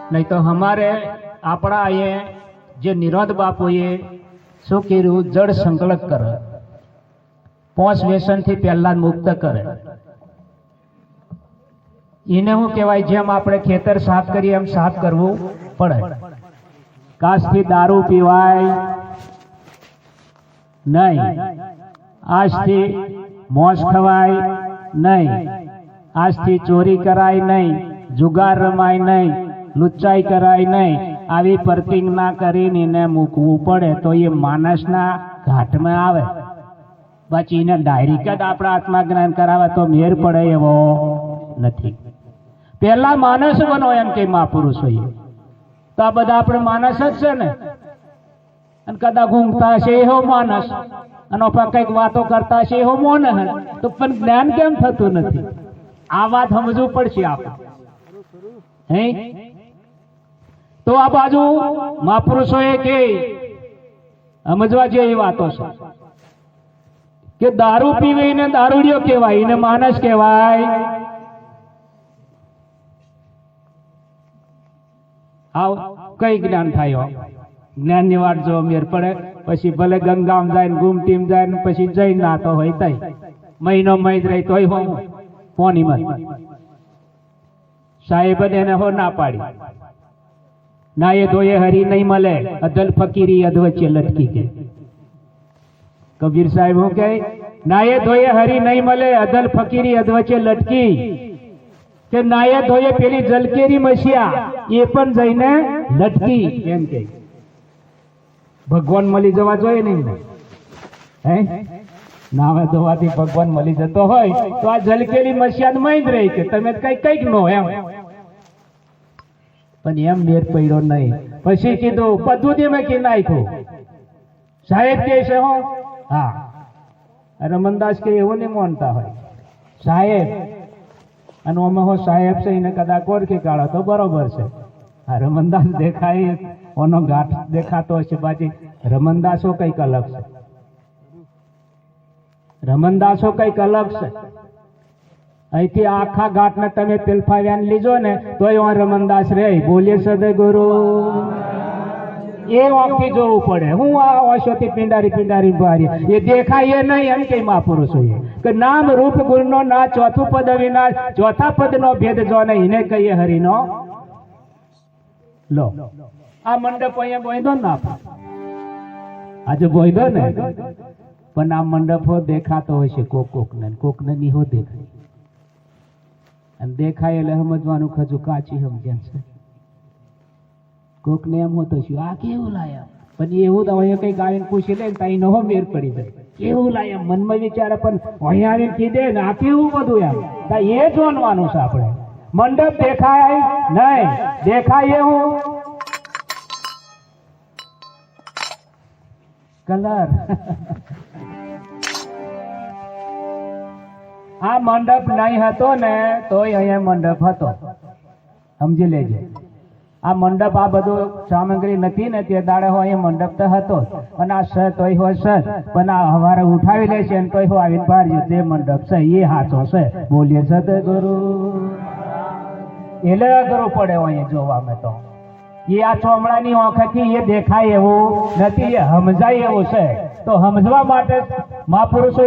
नहीं तो हमारे अपना ये जे निरोध बापुए शू कर्यु जड़ संकल्प करे 5 व्यसन थी पहला मुक्त करे इने हूँ कहेवाय जेम आपणे खेतर साफ करीए एम साफ करवू पड़े। काशथी दारू पीवाय नहीं, आजथी मोज खवाय नहीं, आजथी चोरी कराय नहीं, जुगार रमाय नहीं, लुच्चाई कराय नहीं। आवी प्रतिज्ञा करीने मूकवू पड़े तो ये मानसना घाट में आवे। बाकी इने डायरेक्ट ज आपणे आत्मज्ञान करावे तो मेर पड़े एवो नथी। पहला मानस बनो एम के महापुरुष होइए तो आ बधा आपणे मानस ज छे ने। अने कदा घूमता हशे एवो मानस अने कंईक वातो करता हशे एवो मोन है तो पण ज्ञान केम थतुं नथी? आ वात समजવું પડશે આપણે હે। तो आ बाजू महापुरुषोए के समझवा जेवी वातो छे के दारू पीवे ने दारूडियो कहेवाय ने मानस कहेवाय। आव कई ज्ञान थायो ज्ञान ની વાત જો મેર પડે પછી ભલે ગંગામ જાય ને ગુમટીમ જાય ને પછી જઈ નાતો હોય તઈ મહિનો મહિદ રહી તોય હો કોની મત સાહેબ એને હો ના પાડી ना ये धोए हरी नहीं मले अदल फकीरी अधवचे लटकी के। कबीर साहब हूँ कहे ना ये धोए हरी नहीं मले अदल फकीरी अधवचे लटकी के ना ये धोए पेली जलकेरी मसिया ये पण जईने लटकी एम के। भगवान मली जवा जोईए नहीं है नावे धोवाथी भगवान मली जतो होय तो आ जलकेरी मसिया मई ज रही के तमे कई कईक नो एम पण एम मेर पड्यो नहीं। पछी कीधुं पद्धति में की नाख्यो साहेब के छे हो हाँ रमनदास के एवो नहीं मानता होय साहेब अने ओमे हो साहेब से इने कदा कोरखी काढो तो बरोबर छे। आ रमनदास देखाय ओनो गाठ देखातो हशे बाजी रमनदासो कईक अलग छे रमनदासो कईक अलग छे। અહીંથી આખા ઘાટને તમે પેલફાવ્યાને લીજો ને તોય રમનદાસ રે બોલીએ સદગુરુ એ વાંખથી જોવું પડે। હું આ ઓશોથી પિંડારી પિંડારી ભારી એ દેખાય નહીં એમ કે મહાપુરુષ હોઈએ કે નામ રૂપ ગુણનો ના ચોથું પદ વિનાશ ચોથા પદનો ભેદ જો ને એને કહીએ હરિનો લો। આ મંડપ અહીંયા બોંધો ને આજે બોંધો ને પણ આ મંડપો દેખાતો હોય છે કોકને નીહો દેખાય देखाय એટલે સમજવાનું ખજુ કાચી સમજણ છે। કોકને એમ હોતો છે આ કેવું લાયા પણ એવું તો હવે કઈ ગાળીને પૂછી લે તાઈ નો મેર પડી જાય કેવું લાયા મનમાં વિચારે પણ અહીંયા આવીને કીધે ને આ કેવું બધું એમ તા એ જોવાનું છે આપણે। મંડપ દેખાય નહીં દેખાય એવું કલર आ मंडप नहीं हतो ने तो अहीं मंडप हतो समझी लेजे। आ मंडप आ बधु सामग्री नथी ने ते दाड़े हो अहीं मंडप तो हतो पण आ स तोय हो स पण आ हवारे उठावी लेशे ने तोय हो आवीने बारज्यो ते मंडप छे ये हाचो छे बोलीए सतगुरु एले अगरो पड़े अहीं जोवा में तो ये आ चोमड़ानी आंखथी ये देखाय एवुं नथी ये समजाय एवुं छे। तो समझवा माटे महापुरुषो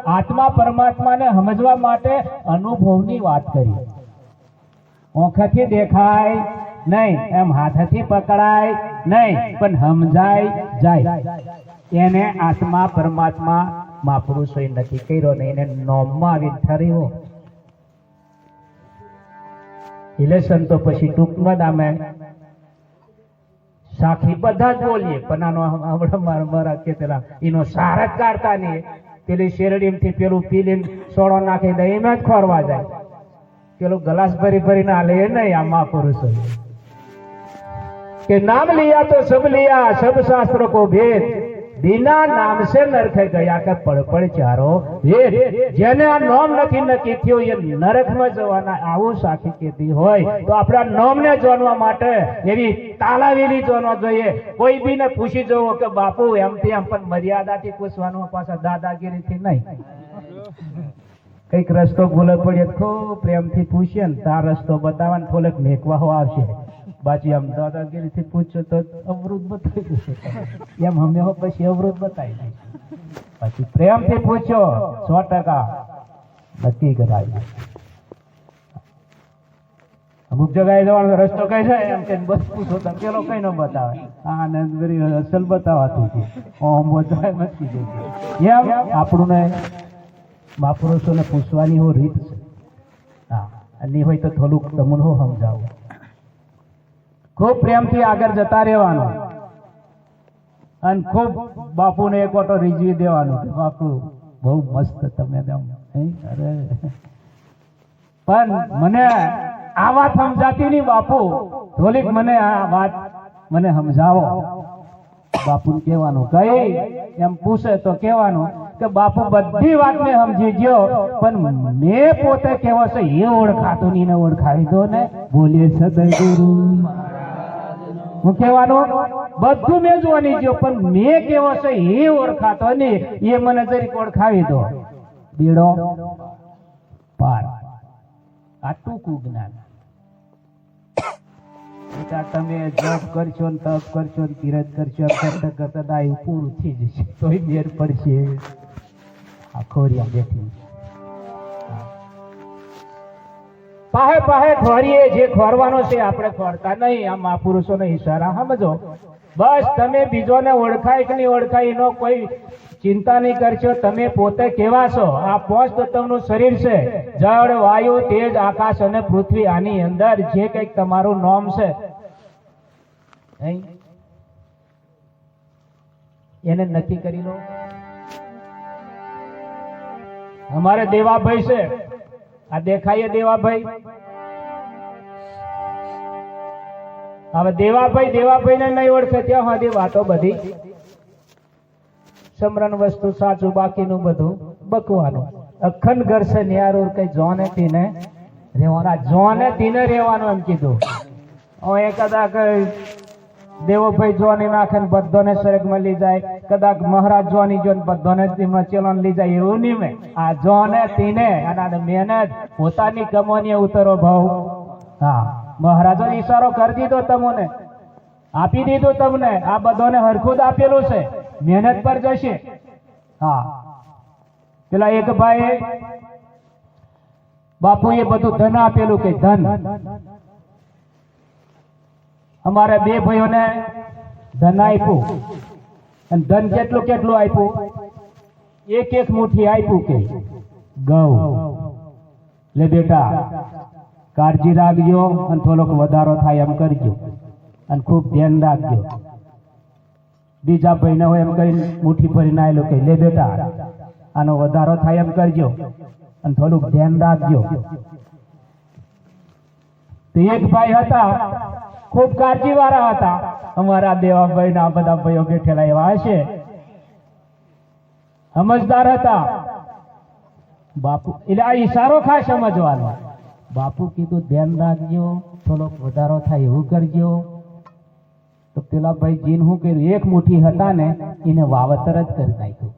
आत्मा परमात्मा ने समझवा माटे अनुभवनी बात करी। आंखथी देखाय नहीं एम हाथथी पकड़ाय नहीं पण समजाय जाय एने आत्मा परमात्मा महापुरुषोए नक्की कर्यो ने एने नोममां आवी ठर्यो। એટલે સંતો પછી ટૂંકમાં અમે साखी बधा ज बोलीए पण आनो मारा केतेला इनो सार ज काढता नहीं पेली शेरडीमथी पेलू पीलीने सोडो नाखी दे एम ज खोरवा जाय पेलू ग्लास भरी भरीने आले नहीं। आ महापुरुष के नाम लिया तो सब लिया सब शास्त्रों को भेद बिना नाम से नरक गया के पड़ पड़ चारो ये जेने आ नाम नथी नक्की थयो ये नरक में जवाना आवो साखी केती होय तो आपड़ा नाम ने जानवा माटे एवी तालावेली जानवा जोईए। कोई भी ने पूछी जोवो के बापू एमथी एम पण मर्यादाथी पूछवानो पाछा दादागिरीथी नहीं। कईक रस्तो भूले पड़े खूब प्रेमथी पूछे ने तार रस्तो बताववाने थोड़ेक मेकवा आवशे બાકી આમ દાદાગીરીથી પૂછો તો અવરોધ બતાવી દેશે એમ અમે પછી અવરોધ બતાવી દઈશું પછી પ્રેમથી પૂછો 100% નક્કી કરાવી અમુક જગ્યાએ જવાનો રસ્તો કઈ છે એમ કે બસ પૂછો તો પેલો કઈ ન બતાવે આ ને અસલ બતાવાતું છે ઓમ બતાવે નક્કી જશે એમ આપણું ને મહાપુરુષોને પૂછવાની હો રીત છે હા અને હોય તો થોડુંક તમને હો સમજાવું ખૂબ પ્રેમથી આગળ જતા રહેવાનું અને ખૂબ બાપુને એક ઓટો રીઝવી દેવાનું કે બાપુ બહુ મસ્ત તમે અરે પણ મને આ વાત સમજાતી નહીં બાપુ થોડીક મને આ વાત મને સમજાવો બાપુને કહેવાનું કઈ એમ પૂછે તો કહેવાનું કે બાપુ બધી વાત મેં સમજી ગયો પણ મેં પોતે કેવો છે એ ઓળખાતું નહીં ને ઓળખાવી દો ને બોલીએ સદગુરુ હું કહેવાનું બધું મેં જોવાની ગયો પણ મેં કેવો છે એ ઓળખાતો નહીં એ મને જરીક ઓળખાવી દો બીડો પાર આ ટૂંકું જ્ઞાન તમે જોબ કરશો ને તપ કરશો ને તીરથ કરશો કરતા કરતા દાયું પૂરું થઈ જશે તોય મેર પડશે આ ખોરિયા બેઠી પાહે પાહે ખોરીએ જે ખોરવાનો છે આપણે ખોરતા નહીં આ મહાપુરુષોનો ઈશારા સમજો બસ તમે બીજોને ઓળખાય કે નહીં ઓળખાય એનો કોઈ ચિંતા નહીં કરશો તમે પોતે કેવા છો આ 5 તત્વનું શરીર છે જળ વાયુ તેજ આકાશ અને પૃથ્વી આની અંદર જે કંઈક તમારું નામ છે એને નક્કી કરી લો અમારે દેવાભાઈ છે આ દેખાય દેવાભાઈ હવે દેવાભાઈ ને નહીં ઓળખે ત્યાં સુધી વાતો બધી સમરણ વસ્તુ સાચું બાકીનું બધું બકવાનું અખંડ ઘર છે ન્યારો કઈ જોને તીને રેવાના જોને તીને રેવાનું એમ કીધું હવે કદાચ દેવોભાઈ જોની નાખે ને બધાને સ્વર્ગમાં લઈ જાય કદાચ મહારાજ જોની જો બધાને ચેલોન લઈ જાય એવું નહીં મેં આ જોને તીને અને મહેનત પોતાની કમાણીએ ઉતરો ભાવ હા મહારાજો ઈશારો કરી દીધો તમને આપી દીધું તમને આ બધાને હરખું જ આપેલું છે મહેનત પર જશે હા પેલા એક ભાઈ બાપુએ બધું ધન આપેલું કે ધન અમારે 2 ભાઈઓને ધન આપ્યું અને ધન કેટલું કેટલું આપ્યું એક મુઠ્ઠી આપ્યું કે ઘઉં લે બેટા કાળજી રાખજો અને થોડોક વધારો થાય એમ કરજો અને ખૂબ ધ્યાન રાખજો બીજા ભાઈને હોય એમ કરી મુઠ્ઠી ભરીને આવેલો કે લે બેટા આનો વધારો થાય એમ કરજો અને થોડુંક ધ્યાન રાખજો તો એક ભાઈ હતા ખૂબ કાળજી વાળા હતા અમારા દેવાભાઈ ના બધા ભાઈઓ બેઠેલા એવા હશે સમજદાર હતા બાપુ એટલે આ ઈશારો ખાસ સમજવાનો બાપુ કીધું ધ્યાન રાખજો થોડોક વધારો થાય એવું કરજો તો પેલા ભાઈ જીન શું કર્યું એક મુઠ્ઠી હતા ને એને વાવતર જ કરી નાખ્યું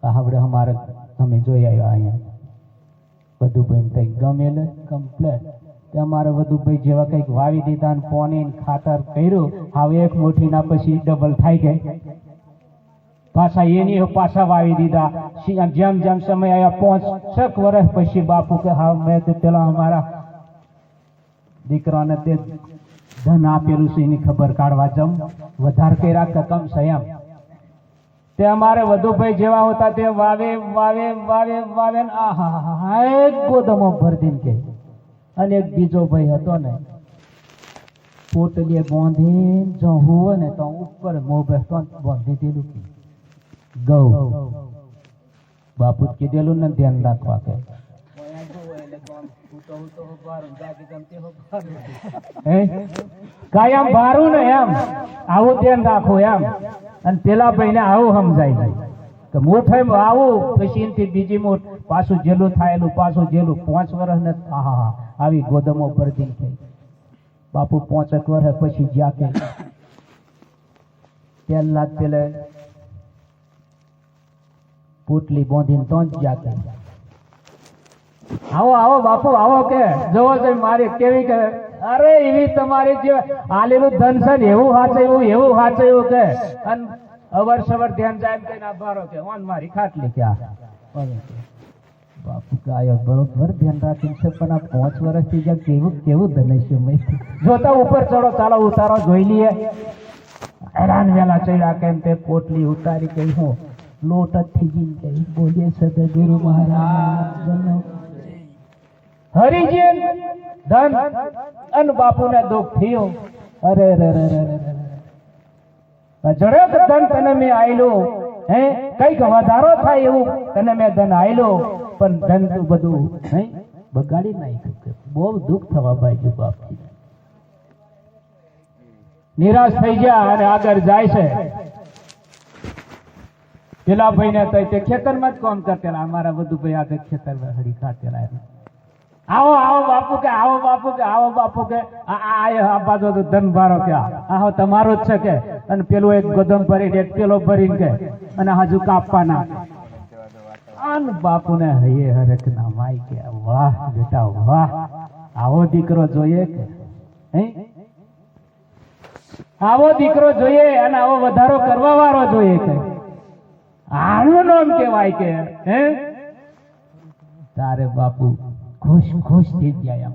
આપણે અમારે અમે જોઈ આવ્યા અહીંયા વધુભાઈ કઈક ગમેલ કમ્પ્લેટ અમારે વધુભાઈ જેવા કઈક વાવી દીધા ને પોની ખાતર કર્યું હવે એક મુઠ્ઠીના પછી ડબલ થઈ ગઈ પાછા એની પાછા વાવી દીધા જેમ જેમ સમય આવ્યા 5-6 વર્ષ પછી બાપુ કે હા મેં તો પેલા અમારા દીકરાને તે ધન આપેલું છે એની ખબર કાઢવા જમ વધારે કર્યા કે કમ છે એમ તે અમારે વધુભાઈ જેવા હતા તે વાવે વાવે વાવે વાવે આહા એક ગોદમો ભરી દે અને એક બીજો ભાઈ હતો ને પોટલીએ બાંધી જો હોય ને તો ઉપર મોભે બાંધી દેલું ઘઉં બાપુ કીધેલું ને ધ્યાન રાખવા કે કાયમ ભારું ને એમ આવું ધ્યાન રાખો એમ અને પેલા ભાઈ ને આવું સમજાય જાય કે મૂઠ આવું પછી એનથી બીજી મૂઠ પાછું જેલું થાયેલું પાછું જેલું 5 વર્ષ ને આવી ગોદમો ભરતી થઈ બાપુ 5 વર્ષ પછી જ્યાં કે પહેલા પેલે પોટલી બાંધીને તો જ જ્યાં કે આવો આવો બાપુ આવો કે જોવો છે મારી કેવી કે અરે એવી તમારી જે આલેલું ધન છે ને એવું હાચવ્યું કે અને અવર સવર ધ્યાન જાય એમ કઈને આભારો કે ઓન મારી ખાટલી ક્યાં બાપુ કાયો બરોબર ધ્યાન રાખીને છે પણ આ 5 વર્ષથી જે કેવું ધનેશ્યમય જોતા ઉપર ચડો ચાલો ઉતારો જોઈ લઈએ હેરાન વેલા ચડ્યા કેમ તે પોટલી ઉતારી કઈ હું લોટ જ થઈ ગઈ કઈ બોલીએ સદગુરુ મહારાજ હરિજન ધન અન બાપુને દુઃખ થયો અરે રે રે રે જડક ધન તને મેં આયલું હે કઈક વધારો થાય એવું તને મેં ધન આયલું પણ ધન તું બધું હે બગાડી નાખ્યું બહુ દુઃખ થવા બાજુ બાપજી નિરાશ થઈ ગયા અને આગળ જાય છે પેલા ભાઈ ને તે ખેતરમાં જ કામ કરતેલા અમારા બધું ભાઈ આગળ ખેતરમાં હરી ખાતેલા આવો આવો બાપુ કે આવો બાપુ કે આવો બાપુ કે આ બાજુ તો ધન ભારો કે આવો તમારો જ છે કે અને પેલું એક ગોદમ ભરી એક પેલો ભરીને કે અને હજુ કાપવાના આન બાપુ ને હૈયે હરખ ના માઈ કે વાહ બેટા વાહ આવો દીકરો જોઈએ કે હે આવો દીકરો જોઈએ અને આવો વધારો કરવા વાળો જોઈએ કે આનું નામ કેવાય કે હે તારે બાપુ ખુશ થઈ ગયા એમ